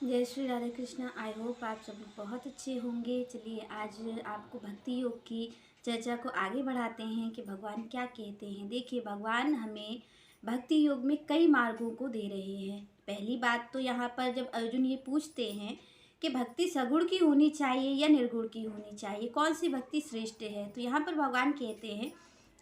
जय Shri Radhe Krishna. I hope आप सब लोग बहुत अच्छे होंगे। चलिए आज आपको भक्ति योग की चर्चा को आगे बढ़ाते हैं कि भगवान क्या कहते हैं। देखिए, भगवान हमें भक्ति योग में कई मार्गों को दे रहे हैं। पहली बात तो यहाँ पर जब अर्जुन ये पूछते हैं कि भक्ति सगुण की होनी चाहिए या निर्गुण की होनी चाहिए, कौन सी भक्ति श्रेष्ठ है, तो यहाँ पर भगवान कहते हैं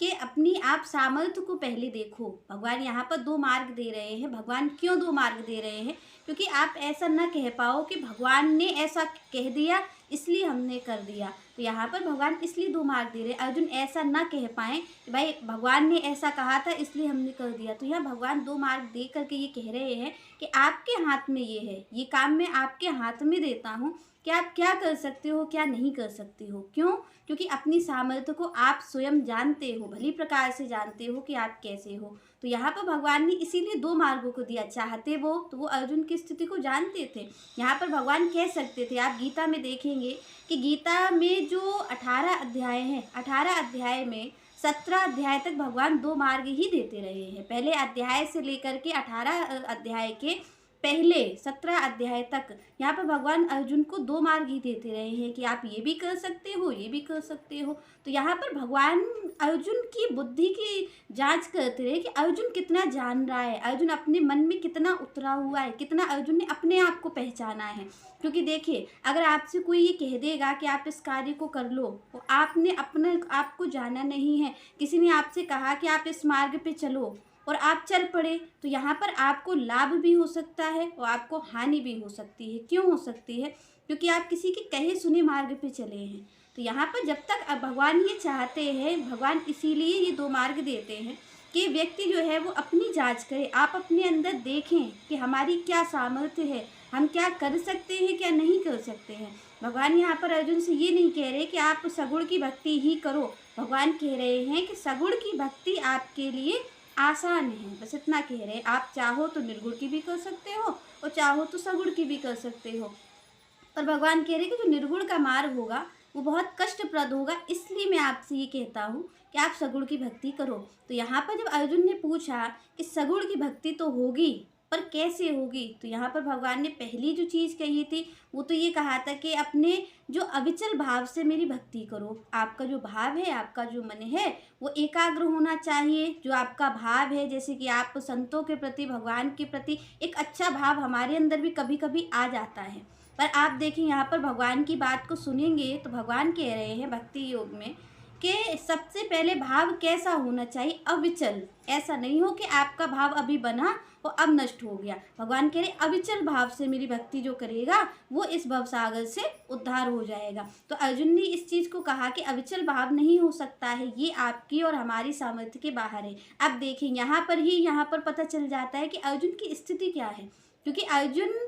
कि अपनी आप सामर्थ्य को पहले देखो। भगवान यहाँ पर दो मार्ग दे रहे हैं। भगवान क्यों दो मार्ग दे रहे हैं? क्योंकि आप ऐसा न कह पाओ कि भगवान ने ऐसा कह दिया इसलिए हमने कर दिया। तो यहाँ पर भगवान इसलिए दो मार्ग दे रहे हैं। अर्जुन ऐसा न कह पाए कि भाई भगवान ने ऐसा कहा था इसलिए हमने कर दिया। तो यहाँ भगवान दो मार्ग दे करके ये कह रहे हैं कि आपके हाथ में ये है, ये काम मैं आपके हाथ में देता हूँ कि आप क्या कर सकते हो क्या नहीं कर सकते हो। क्यों? क्योंकि अपनी सामर्थ्य को आप स्वयं जानते हो, भली प्रकार से जानते हो कि आप कैसे हो। तो यहाँ पर भगवान ने इसीलिए दो मार्गों को दिया। चाहते वो तो वो अर्जुन की स्थिति को जानते थे। यहाँ पर भगवान कह सकते थे, आप गीता में देखेंगे कि गीता में जो 18 अध्याय हैं, 18 अध्याय में 17 अध्याय तक भगवान दो मार्ग ही देते रहे हैं। पहले अध्याय से लेकर के 18 अध्याय के पहले 17 अध्याय तक यहाँ पर भगवान अर्जुन को दो मार्ग ही देते रहे हैं कि आप ये भी कर सकते हो, ये भी कर सकते हो। तो यहाँ पर भगवान अर्जुन की बुद्धि की जांच करते रहे कि अर्जुन कितना जान रहा है, अर्जुन अपने मन में कितना उतरा हुआ है, कितना अर्जुन ने अपने आप को पहचाना है। क्योंकि देखिए, अगर आपसे कोई ये कह देगा कि आप इस कार्य को कर लो, तो आपने अपने आप को जाना नहीं है। किसी ने आपसे कहा कि आप इस मार्ग पे चलो और आप चल पड़े, तो यहाँ पर आपको लाभ भी हो सकता है और आपको हानि भी हो सकती है। क्यों हो सकती है? क्योंकि आप किसी के कहे सुने मार्ग पे चले हैं। तो यहाँ पर जब तक भगवान ये चाहते हैं, भगवान इसीलिए ये दो मार्ग देते हैं कि व्यक्ति जो है वो अपनी जांच करे। आप अपने अंदर देखें कि हमारी क्या सामर्थ्य है, हम क्या कर सकते हैं क्या नहीं कर सकते हैं। भगवान यहाँ पर अर्जुन से ये नहीं कह रहे कि आप सगुण की भक्ति ही करो। भगवान कह रहे हैं कि सगुण की भक्ति आपके लिए आसान है, बस इतना कह रहे हैं। आप चाहो तो निर्गुण की भी कर सकते हो और चाहो तो सगुण की भी कर सकते हो। पर भगवान कह रहे हैं कि जो निर्गुण का मार्ग होगा वो बहुत कष्टप्रद होगा, इसलिए मैं आपसे ये कहता हूँ कि आप सगुण की भक्ति करो। तो यहाँ पर जब अर्जुन ने पूछा कि सगुण की भक्ति तो होगी पर कैसे होगी, तो यहाँ पर भगवान ने पहली जो चीज़ कही थी वो तो ये कहा था कि अपने जो अविचल भाव से मेरी भक्ति करो। आपका जो भाव है, आपका जो मन है वो एकाग्र होना चाहिए। जो आपका भाव है, जैसे कि आप संतों के प्रति, भगवान के प्रति एक अच्छा भाव हमारे अंदर भी कभी कभी आ जाता है। पर आप देखें यहाँ पर भगवान की बात को सुनेंगे तो भगवान कह रहे हैं भक्ति योग में कि सबसे पहले भाव कैसा होना चाहिए? अविचल। ऐसा नहीं हो कि आपका भाव अभी बना और अब नष्ट हो गया। भगवान कह रहे अविचल भाव से मेरी भक्ति जो करेगा वो इस भवसागर से उद्धार हो जाएगा। तो अर्जुन ने इस चीज़ को कहा कि अविचल भाव नहीं हो सकता है, ये आपकी और हमारी सामर्थ्य के बाहर है। अब देखें यहाँ पर पता चल जाता है कि अर्जुन की स्थिति क्या है। क्योंकि अर्जुन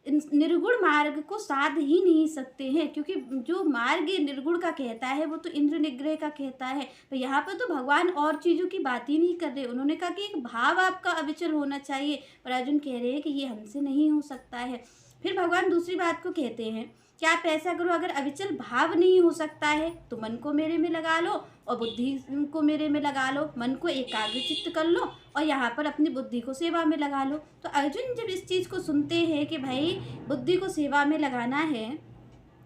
निर्गुण मार्ग को साध ही नहीं सकते हैं, क्योंकि जो मार्ग निर्गुण का कहता है वो तो इंद्र निग्रह का कहता है। तो यहाँ पर तो भगवान और चीज़ों की बात ही नहीं कर रहे। उन्होंने कहा कि एक भाव आपका अविचल होना चाहिए, पर अर्जुन कह रहे हैं कि ये हमसे नहीं हो सकता है। फिर भगवान दूसरी बात को कहते हैं कि आप ऐसा करो, अगर अविचल भाव नहीं हो सकता है तो मन को मेरे में लगा लो और बुद्धि को मेरे में लगा लो। मन को एकाग्र चित्त कर लो और यहाँ पर अपनी बुद्धि को सेवा में लगा लो। तो अर्जुन जब इस चीज़ को सुनते हैं कि भाई बुद्धि को सेवा में लगाना है,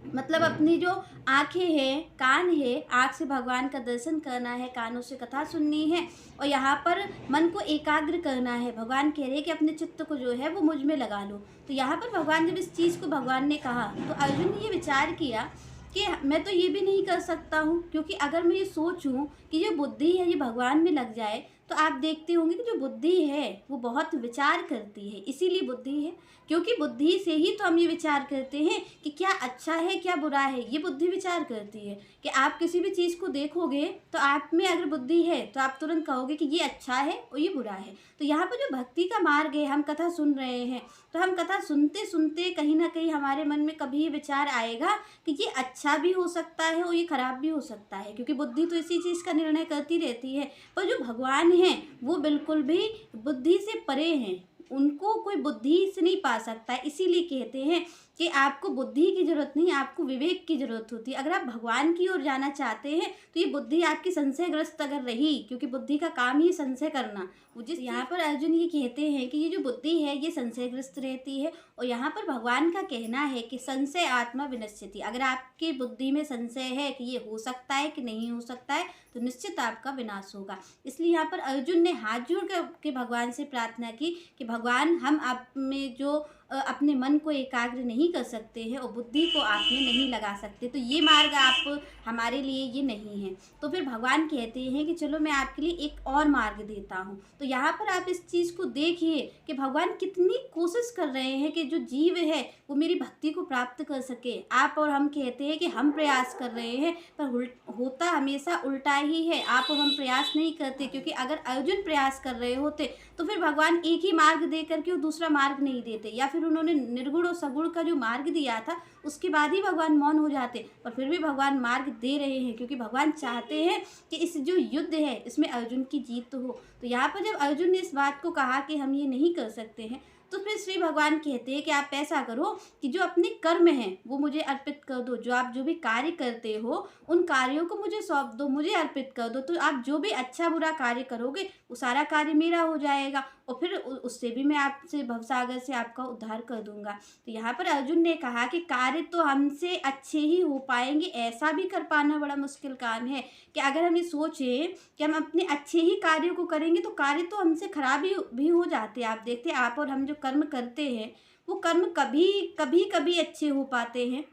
मतलब अपनी जो आंखें हैं, कान है, आँख से भगवान का दर्शन करना है, कानों से कथा सुननी है और यहाँ पर मन को एकाग्र करना है। भगवान कह रहे हैं कि अपने चित्त को जो है वो मुझ में लगा लो। तो यहाँ पर भगवान जब इस चीज़ को भगवान ने कहा तो अर्जुन ने ये विचार किया कि मैं तो ये भी नहीं कर सकता हूँ, क्योंकि अगर मैं ये सोचूं कि जो बुद्धि है ये भगवान में लग जाए, तो आप देखते होंगे कि जो बुद्धि है वो बहुत विचार करती है। इसीलिए बुद्धि है, क्योंकि बुद्धि से ही तो हम ये विचार करते हैं कि क्या अच्छा है क्या बुरा है। ये बुद्धि विचार करती है कि आप किसी भी चीज़ को देखोगे तो आप में अगर बुद्धि है तो आप तुरंत कहोगे कि ये अच्छा है और ये बुरा है। तो यहाँ पर जो भक्ति का मार्ग है, हम कथा सुन रहे हैं तो हम कथा सुनते सुनते कहीं ना कहीं हमारे मन में कभी ये विचार आएगा कि ये अच्छा भी हो सकता है और ये खराब भी हो सकता है, क्योंकि बुद्धि तो इसी चीज़ का निर्णय करती रहती है। पर जो भगवान हैं वो बिल्कुल भी बुद्धि से परे हैं, उनको कोई बुद्धि से नहीं पा सकता है। इसीलिए कहते हैं कि आपको बुद्धि की ज़रूरत नहीं, आपको विवेक की ज़रूरत होती है। अगर आप भगवान की ओर जाना चाहते हैं, तो ये बुद्धि आपकी संशयग्रस्त अगर रही, क्योंकि बुद्धि का काम ही संशय करना, वो जिस यहाँ पर अर्जुन ये कहते हैं कि ये जो बुद्धि है, ये संशयग्रस्त रहती है। और यहाँ पर भगवान का कहना है कि संशय आत्मा विनश्यति। अगर आपकी बुद्धि में संशय है कि ये हो सकता है कि नहीं हो सकता है, तो निश्चित आपका विनाश होगा। इसलिए यहाँ पर अर्जुन ने हाथ जोड़ के भगवान से प्रार्थना की कि भगवान, हम आप में जो अपने मन को एकाग्र नहीं कर सकते हैं और बुद्धि को आप में नहीं लगा सकते, तो ये मार्ग आप हमारे लिए ये नहीं है। तो फिर भगवान कहते हैं कि चलो मैं आपके लिए एक और मार्ग देता हूँ। तो यहाँ पर आप इस चीज़ को देखिए कि भगवान कितनी कोशिश कर रहे हैं कि जो जीव है वो मेरी भक्ति को प्राप्त कर सके। आप और हम कहते हैं कि हम प्रयास कर रहे हैं, पर होता हमेशा उल्टा ही है। आप और हम प्रयास नहीं करते, क्योंकि अगर अर्जुन प्रयास कर रहे होते तो फिर भगवान एक ही मार्ग दे करके वो दूसरा मार्ग नहीं देते, या फिर उन्होंने निर्गुण और सगुण का जो मार्ग दिया था उसके बाद ही भगवान मौन हो जाते। पर फिर भी भगवान मार्ग दे रहे हैं, क्योंकि भगवान चाहते हैं कि इस जो युद्ध है इसमें अर्जुन की जीत हो। तो यहाँ पर जब अर्जुन ने इस बात को कहा कि हम ये नहीं कर सकते हैं, तो फिर श्री भगवान कहते हैं कि आप ऐसा करो कि जो अपने कर्म हैं वो मुझे अर्पित कर दो। जो आप जो भी कार्य करते हो उन कार्यों को मुझे सौंप दो, मुझे अर्पित कर दो। तो आप जो भी अच्छा बुरा कार्य करोगे वो सारा कार्य मेरा हो जाएगा, और फिर उससे भी मैं आपसे भवसागर से आपका उद्धार कर दूंगा। तो यहाँ पर अर्जुन ने कहा कि कार्य तो हमसे अच्छे ही हो पाएंगे, ऐसा भी कर पाना बड़ा मुश्किल काम है। कि अगर हम ये सोचें कि हम अपने अच्छे ही कार्यों को करेंगे तो कार्य तो हमसे खराब भी हो जाते हैं। आप देखते हैं, आप और हम जो कर्म करते हैं वो कर्म कभी कभी कभी अच्छे हो पाते हैं,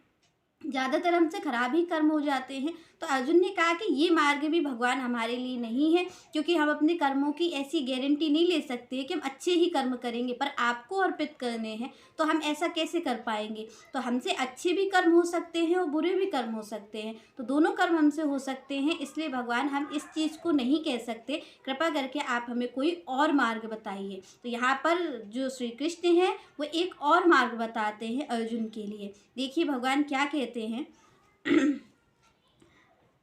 ज़्यादातर हमसे खराब ही कर्म हो जाते हैं। तो अर्जुन ने कहा कि ये मार्ग भी भगवान हमारे लिए नहीं है, क्योंकि हम अपने कर्मों की ऐसी गारंटी नहीं ले सकते कि हम अच्छे ही कर्म करेंगे, पर आपको अर्पित करने हैं तो हम ऐसा कैसे कर पाएंगे। तो हमसे अच्छे भी कर्म हो सकते हैं और बुरे भी कर्म हो सकते हैं, तो दोनों कर्म हमसे हो सकते हैं। इसलिए भगवान, हम इस चीज़ को नहीं कह सकते, कृपा करके आप हमें कोई और मार्ग बताइए। तो यहाँ पर जो श्री कृष्ण हैं वो एक और मार्ग बताते हैं अर्जुन के लिए। देखिए भगवान क्या कहते हैं।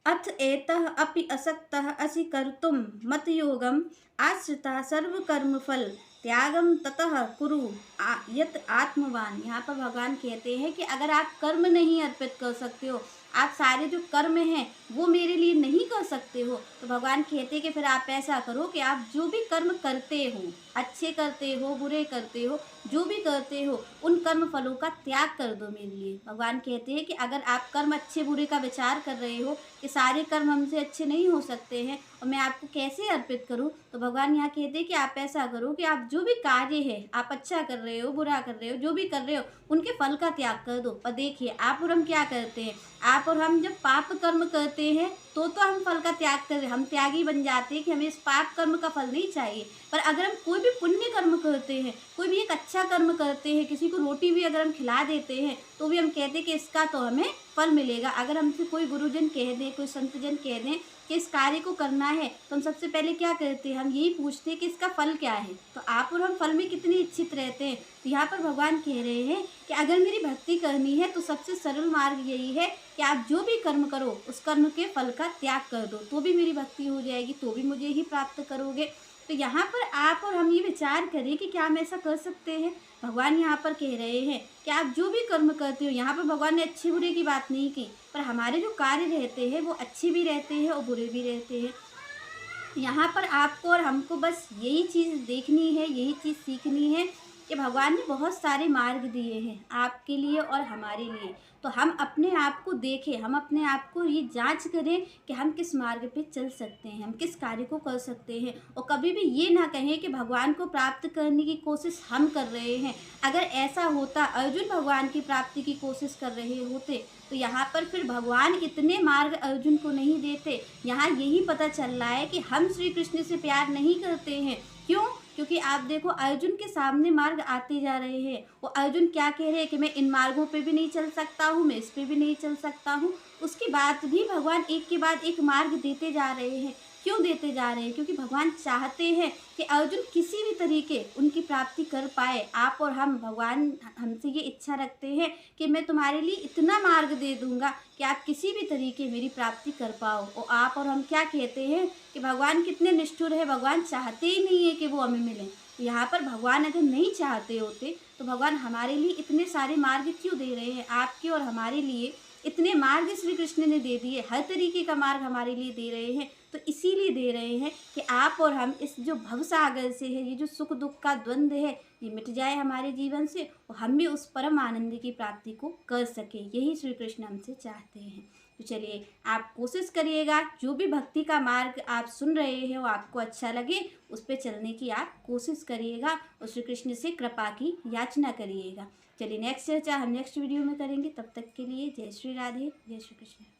अथ एतः अपि असक्तः असि कर्तुं मतयोगम आश्रिता सर्वकर्मफल त्यागम ततः कुरु यत आत्मवान। यहाँ पर भगवान कहते हैं कि अगर आप कर्म नहीं अर्पित कर सकते हो, आप सारे जो कर्म हैं वो मेरे लिए नहीं कर सकते हो, तो भगवान कहते हैं कि फिर आप ऐसा करो कि आप जो भी कर्म करते हो, अच्छे करते हो बुरे करते हो, जो भी करते हो, उन कर्म फलों का त्याग कर दो मेरे लिए। भगवान कहते हैं कि अगर आप कर्म अच्छे बुरे का विचार कर रहे हो कि सारे कर्म हमसे अच्छे नहीं हो सकते हैं और मैं आपको कैसे अर्पित करूं, तो भगवान यहाँ कहते हैं कि आप ऐसा करो कि आप जो भी कार्य है, आप अच्छा कर रहे हो बुरा कर रहे हो, जो भी कर रहे हो, उनके फल का त्याग कर दो। और देखिए आप और हम क्या करते हैं, आप और हम जब पाप कर्म करते हैं तो हम फल का त्याग कर, हम त्यागी बन जाते हैं कि हमें इस पाप कर्म का फल नहीं चाहिए। पर अगर हम कोई भी पुण्य कर्म करते हैं, कोई भी एक अच्छा कर्म करते हैं, किसी को रोटी भी अगर हम खिला देते हैं, तो भी हम कहते हैं कि इसका तो हमें फल मिलेगा। अगर हमसे कोई गुरुजन कह दें, कोई संतजन कह दें कि इस कार्य को करना है, तो हम सबसे पहले क्या करते हैं, हम यही पूछते हैं कि इसका फल क्या है। तो आप और हम फल में कितने इच्छित रहते हैं। तो यहाँ पर भगवान कह रहे हैं कि अगर मेरी भक्ति करनी है तो सबसे सरल मार्ग यही है कि आप जो भी कर्म करो उस कर्म के फल का त्याग कर दो, तो भी मेरी भक्ति हो जाएगी, तो भी मुझे ही प्राप्त करोगे। तो यहाँ पर आप और हम ये विचार करें कि क्या हम ऐसा कर सकते हैं। भगवान यहाँ पर कह रहे हैं कि आप जो भी कर्म करते हो, यहाँ पर भगवान ने अच्छे बुरे की बात नहीं की, पर हमारे जो कार्य रहते हैं वो अच्छे भी रहते हैं और बुरे भी रहते हैं। यहाँ पर आपको और हमको बस यही चीज़ देखनी है, यही चीज़ सीखनी है कि भगवान ने बहुत सारे मार्ग दिए हैं आपके लिए और हमारे लिए। तो हम अपने आप को देखें, हम अपने आप को ये जांच करें कि हम किस मार्ग पे चल सकते हैं, हम किस कार्य को कर सकते हैं। और कभी भी ये ना कहें कि भगवान को प्राप्त करने की कोशिश हम कर रहे हैं। अगर ऐसा होता, अर्जुन भगवान की प्राप्ति की कोशिश कर रहे होते, तो यहाँ पर फिर भगवान इतने मार्ग अर्जुन को नहीं देते। यहाँ यही पता चल रहा है कि हम श्री कृष्ण से प्यार नहीं करते हैं। क्यों? क्योंकि आप देखो अर्जुन के सामने मार्ग आते जा रहे हैं, वो अर्जुन क्या कह रहे हैं कि मैं इन मार्गों पे भी नहीं चल सकता हूँ, मैं इस पे भी नहीं चल सकता हूँ। उसके बाद भी भगवान एक के बाद एक मार्ग देते जा रहे हैं। क्यों देते जा रहे हैं? क्योंकि भगवान चाहते हैं कि अर्जुन किसी भी तरीके उनकी प्राप्ति कर पाए। आप और हम, भगवान हमसे ये इच्छा रखते हैं कि मैं तुम्हारे लिए इतना मार्ग दे दूंगा कि आप किसी भी तरीके मेरी प्राप्ति कर पाओ। और आप और हम क्या कहते हैं कि भगवान कितने निष्ठुर है, भगवान चाहते ही नहीं है कि वो हमें मिले। यहाँ पर भगवान अगर नहीं चाहते होते तो भगवान हमारे लिए इतने सारे मार्ग क्यों दे रहे हैं। आपके और हमारे लिए इतने मार्ग श्री कृष्ण ने दे दिए, हर तरीके का मार्ग हमारे लिए दे रहे हैं। तो इसीलिए दे रहे हैं कि आप और हम इस जो भवसागर से है, ये जो सुख दुख का द्वंद्व है, ये मिट जाए हमारे जीवन से और हम भी उस परम आनंद की प्राप्ति को कर सके। यही श्री कृष्ण हमसे चाहते हैं। तो चलिए आप कोशिश करिएगा, जो भी भक्ति का मार्ग आप सुन रहे हैं वो आपको अच्छा लगे, उस पर चलने की आप कोशिश करिएगा और श्री कृष्ण से कृपा की याचना करिएगा। चलिए नेक्स्ट चर्चा हम नेक्स्ट वीडियो में करेंगे। तब तक के लिए जय श्री राधे, जय श्री कृष्ण।